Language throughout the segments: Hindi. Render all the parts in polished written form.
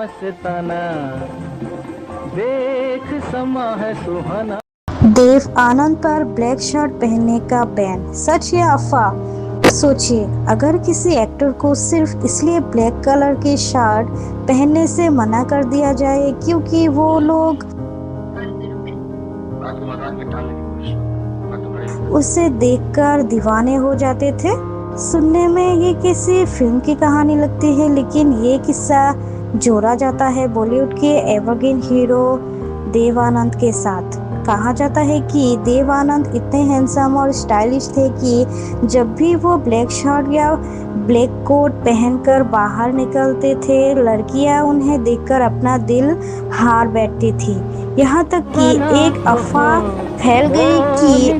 मस्ताना, देख समा है सुहाना। देव आनंद पर ब्लैक शर्ट पहनने का बैन, सच या अफवाह? सोचिए, अगर किसी एक्टर को सिर्फ इसलिए ब्लैक कलर की शर्ट पहनने से मना कर दिया जाए क्योंकि वो लोग उसे देखकर दीवाने हो जाते थे। सुनने में ये किसी फिल्म की कहानी लगती है, लेकिन ये किस्सा जोड़ा जाता है बॉलीवुड के एवरग्रीन हीरो देव आनंद के साथ। कहा जाता है कि देव आनंद इतने हैंडसम और स्टाइलिश थे कि जब भी वो ब्लैक शर्ट या ब्लैक कोट पहनकर बाहर निकलते थे, लड़कियां उन्हें देखकर अपना दिल हार बैठती थी। यहाँ तक कि एक अफवाह फैल गई कि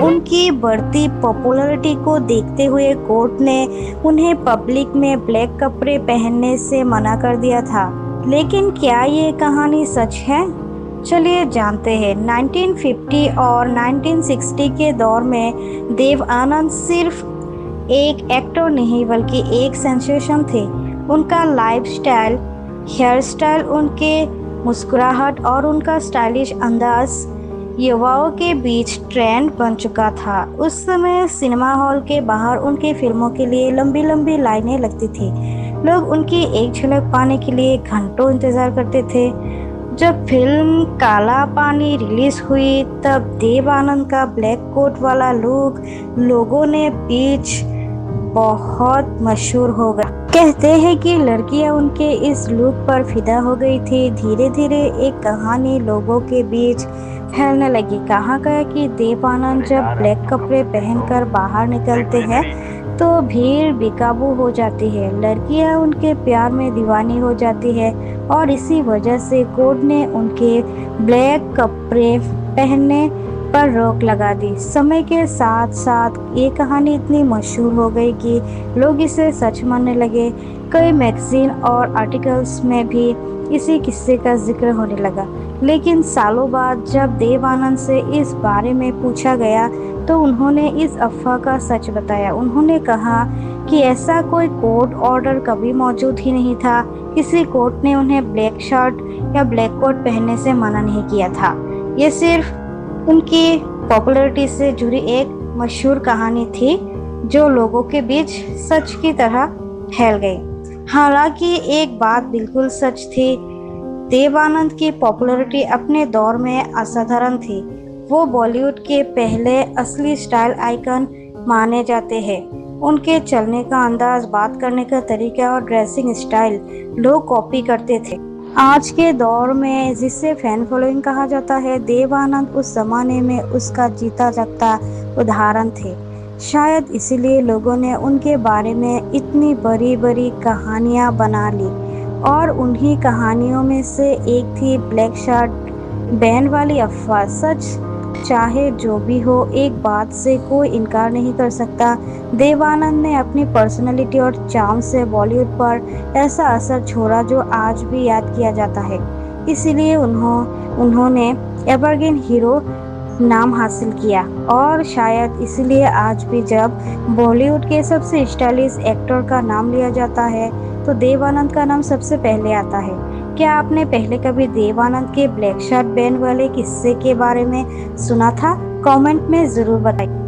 उनकी बढ़ती पॉपुलैरिटी को देखते हुए कोर्ट ने उन्हें पब्लिक में ब्लैक कपड़े पहनने से मना कर दिया था। लेकिन क्या ये कहानी सच है? चलिए जानते हैं। 1950 और 1960 के दौर में देव आनंद सिर्फ एक एक्टर नहीं बल्कि एक सेंसेशन थे। उनका लाइफस्टाइल, हेयर स्टाइल, उनके मुस्कुराहट और उनका स्टाइलिश अंदाज युवाओं के बीच ट्रेंड बन चुका था। उस समय सिनेमा हॉल के बाहर उनकी फिल्मों के लिए लंबी लंबी लाइनें लगती थी। लोग उनकी एक झलक पाने के लिए घंटों इंतजार करते थे। जब फिल्म काला पानी रिलीज हुई तब देव आनंद का ब्लैक कोट वाला लुक लोगों ने बीच बहुत मशहूर हो गया। कहते हैं कि लड़कियां उनके इस लुक पर फिदा हो गई थी। धीरे धीरे एक कहानी लोगों के बीच फैलने लगी। कहा गया कि देव आनंद जब ब्लैक कपड़े पहनकर बाहर निकलते हैं तो भीड़ बेकाबू हो जाती है। लड़कियां उनके प्यार में दीवानी हो जाती है और इसी वजह से कोर्ट ने उनके ब्लैक कपड़े पहनने पर रोक लगा दी। समय के साथ साथ ये कहानी इतनी मशहूर हो गई कि लोग इसे सच मानने लगे। कई मैगजीन और आर्टिकल्स में भी इसी किस्से का जिक्र होने लगा। लेकिन सालों बाद जब देव आनंद से इस बारे में पूछा गया तो उन्होंने इस अफवाह का सच बताया। उन्होंने कहा कि ऐसा कोई कोर्ट ऑर्डर कभी मौजूद ही नहीं था। किसी कोर्ट ने उन्हें ब्लैक शर्ट या ब्लैक कोट पहनने से मना नहीं किया था। ये सिर्फ उनकी पॉपुलैरिटी से जुड़ी एक मशहूर कहानी थी जो लोगों के बीच सच की तरह फैल गई। हालांकि एक बात बिल्कुल सच थी, देव आनंद की पॉपुलैरिटी अपने दौर में असाधारण थी। वो बॉलीवुड के पहले असली स्टाइल आइकन माने जाते हैं। उनके चलने का अंदाज, बात करने का तरीका और ड्रेसिंग स्टाइल लोग कॉपी करते थे। आज के दौर में जिसे फैन फॉलोइंग कहा जाता है, देव आनंद उस जमाने में उसका जीता जागता उदाहरण थे। शायद इसीलिए लोगों ने उनके बारे में इतनी बड़ी बड़ी कहानियां बना ली और उन्हीं कहानियों में से एक थी ब्लैक शर्ट बैन वाली अफवाह। सच चाहे जो भी हो, एक बात से कोई इनकार नहीं कर सकता, देव आनंद ने अपनी पर्सनालिटी और चार्म से बॉलीवुड पर ऐसा असर छोड़ा जो आज भी याद किया जाता है। इसीलिए उन्होंने एवरग्रीन हीरो नाम हासिल किया और शायद इसलिए आज भी जब बॉलीवुड के सबसे स्टाइलिश एक्टर का नाम लिया जाता है तो देव आनंद का नाम सबसे पहले आता है। क्या आपने पहले कभी देव आनंद के ब्लैक शर्ट बैन वाले किस्से के बारे में सुना था? कमेंट में ज़रूर बताइए।